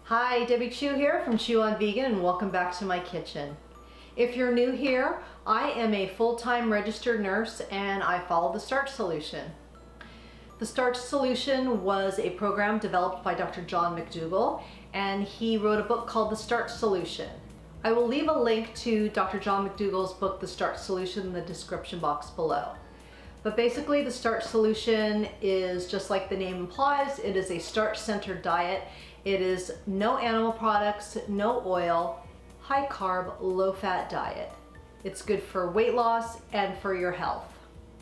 Hi, Debbie Chu here from Chew on Vegan, and welcome back to my kitchen. If you're new here, I am a full-time registered nurse and I follow the Starch Solution. The Starch Solution was a program developed by Dr. John McDougall, and he wrote a book called The Starch Solution. I will leave a link to Dr. John McDougall's book, The Starch Solution, in the description box below. But basically, the Starch Solution is just like the name implies. It is a starch-centered diet. It is no animal products, no oil, high carb, low fat diet. It's good for weight loss and for your health.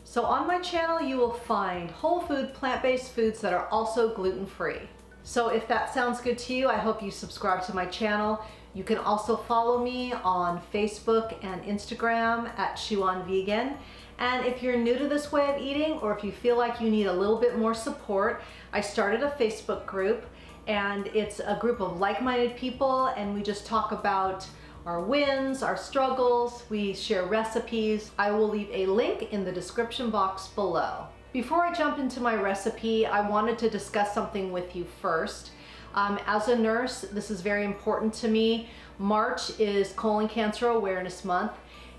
So on my channel, you will find whole food, plant-based foods that are also gluten-free. So if that sounds good to you, I hope you subscribe to my channel. You can also follow me on Facebook and Instagram at Chew on Vegan. And if you're new to this way of eating, or if you feel like you need a little bit more support, I started a Facebook group, and it's a group of like-minded people, and we just talk about our wins, our struggles, we share recipes. I will leave a link in the description box below. Before I jump into my recipe, I wanted to discuss something with you first. As a nurse, this is very important to me. March is Colon Cancer Awareness Month,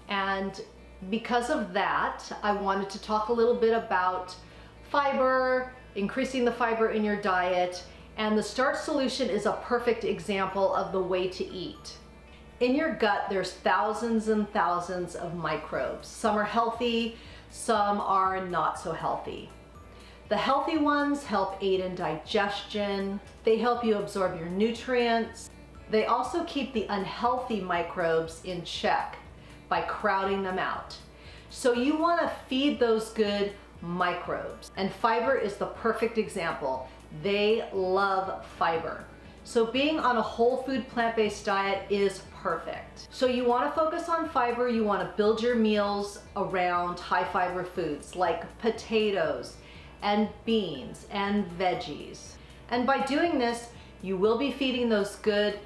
and because of that, I wanted to talk a little bit about fiber, increasing the fiber in your diet, and the Starch Solution is a perfect example of the way to eat. In your gut, there's thousands and thousands of microbes. Some are healthy, some are not so healthy. The healthy ones help aid in digestion. They help you absorb your nutrients. They also keep the unhealthy microbes in check by crowding them out. So you want to feed those good microbes, and fiber is the perfect example. They love fiber. So being on a whole food plant-based diet is perfect. So you want to focus on fiber. You want to build your meals around high fiber foods like potatoes and beans and veggies. And by doing this, you will be feeding those good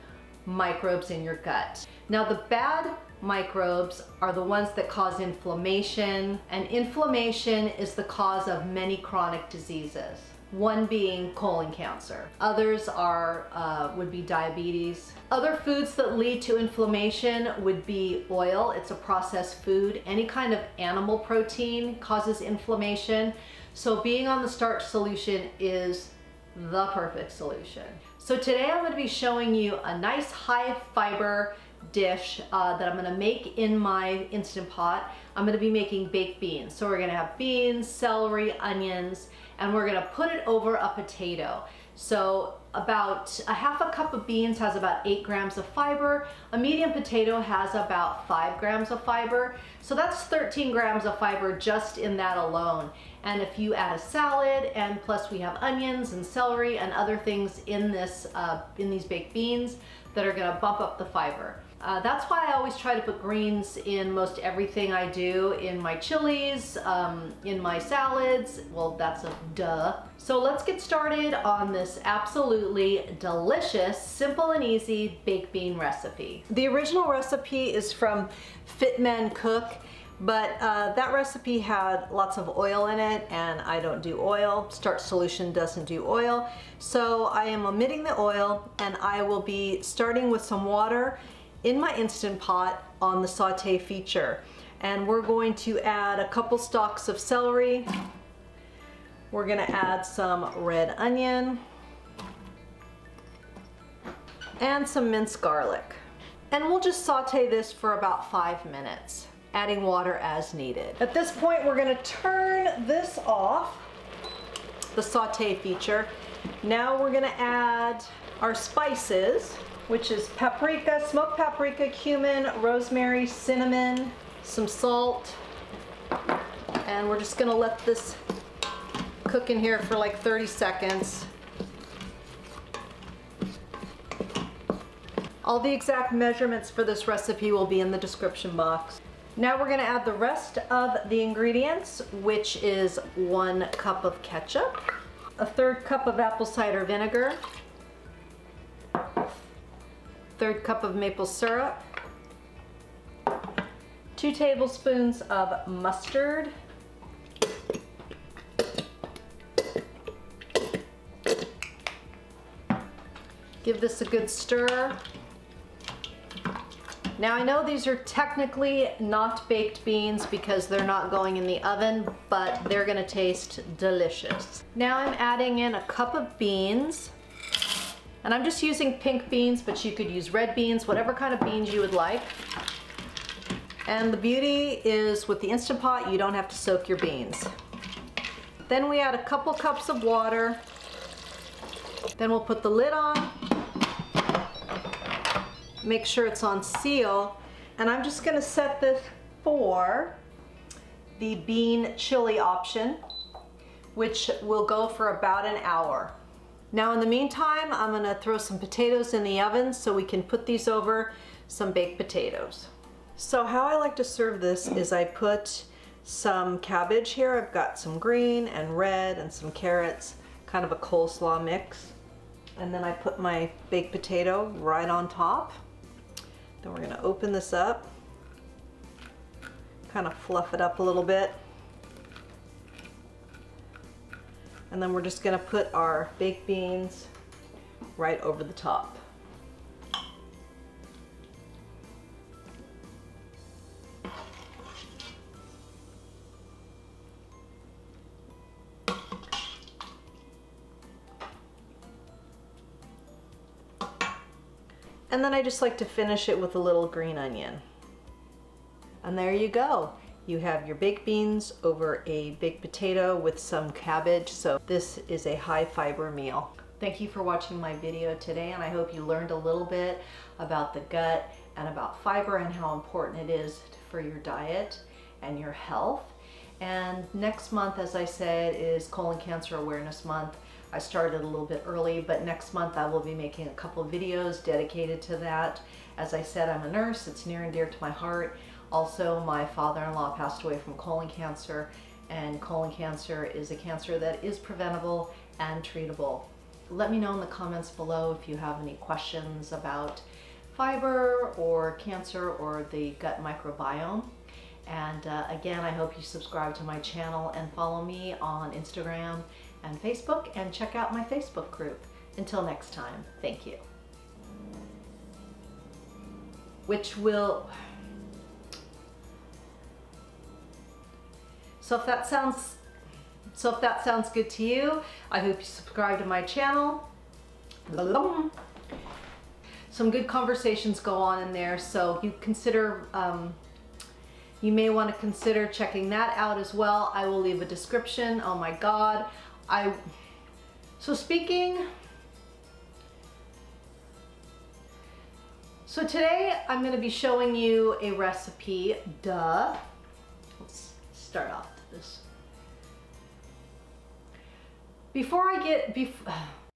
microbes in your gut. Now, the bad microbes are the ones that cause inflammation, and inflammation is the cause of many chronic diseases, one being colon cancer. Others would be diabetes. Other foods that lead to inflammation would be oil. It's a processed food. Any kind of animal protein causes inflammation. So being on the Starch Solution is the perfect solution. So today I'm going to be showing you a nice high fiber dish that I'm going to make in my Instant Pot. I'm going to be making baked beans. So we're going to have beans, celery, onions, and we're going to put it over a potato. So about a half a cup of beans has about 8 grams of fiber. A medium potato has about 5 grams of fiber. So that's 13 grams of fiber just in that alone. And if you add a salad, and plus we have onions and celery and other things in these baked beans that are going to bump up the fiber. That's why I always try to put greens in most everything I do, in my chilies, in my salads. Well, that's a duh. So let's get started on this absolutely delicious, simple and easy baked bean recipe. The original recipe is from Fit Men Cook, but that recipe had lots of oil in it, and I don't do oil. Starch Solution doesn't do oil. So I am omitting the oil, and I will be starting with some water in my Instant Pot on the saute feature. And we're going to add a couple stalks of celery. We're gonna add some red onion and some minced garlic. And we'll just saute this for about 5 minutes, adding water as needed. At this point, we're gonna turn this off, the saute feature. Now we're gonna add our spices, which is paprika, smoked paprika, cumin, rosemary, cinnamon, some salt, and we're just gonna let this cook in here for like 30 seconds. All the exact measurements for this recipe will be in the description box. Now we're gonna add the rest of the ingredients, which is 1 cup of ketchup, a 1/3 cup of apple cider vinegar, 1/3 cup of maple syrup, 2 tablespoons of mustard, Give this a good stir. Now I know these are technically not baked beans because they're not going in the oven, but they're gonna taste delicious. Now I'm adding in a cup of beans, and I'm just using pink beans, but you could use red beans, whatever kind of beans you would like. And the beauty is with the Instant Pot, you don't have to soak your beans. Then we add a couple cups of water. Then we'll put the lid on. Make sure it's on seal, and I'm just gonna set this for the bean chili option, which will go for about an hour. Now in the meantime, I'm gonna throw some potatoes in the oven so we can put these over some baked potatoes. So how I like to serve this is I put some cabbage here. I've got some green and red and some carrots, kind of a coleslaw mix. And then I put my baked potato right on top. Then we're gonna open this up, kind of fluff it up a little bit. And then we're just gonna put our baked beans right over the top. And then I just like to finish it with a little green onion. And there you go. You have your baked beans over a baked potato with some cabbage. So this is a high fiber meal. Thank you for watching my video today, and I hope you learned a little bit about the gut and about fiber and how important it is for your diet and your health. And next month, as I said, is Colon Cancer Awareness Month. I started a little bit early, but next month I will be making a couple of videos dedicated to that. As I said, I'm a nurse. It's near and dear to my heart. Also, my father-in-law passed away from colon cancer, and colon cancer is a cancer that is preventable and treatable. Let me know in the comments below if you have any questions about fiber or cancer or the gut microbiome. And again, I hope you subscribe to my channel and follow me on Instagram and Facebook, and check out my Facebook group. Until next time, thank you. So if that sounds good to you, I hope you subscribe to my channel. Some good conversations go on in there, so you may want to consider checking that out as well. I will leave a description. Oh my God. So today I'm going to be showing you a recipe. Let's start off this.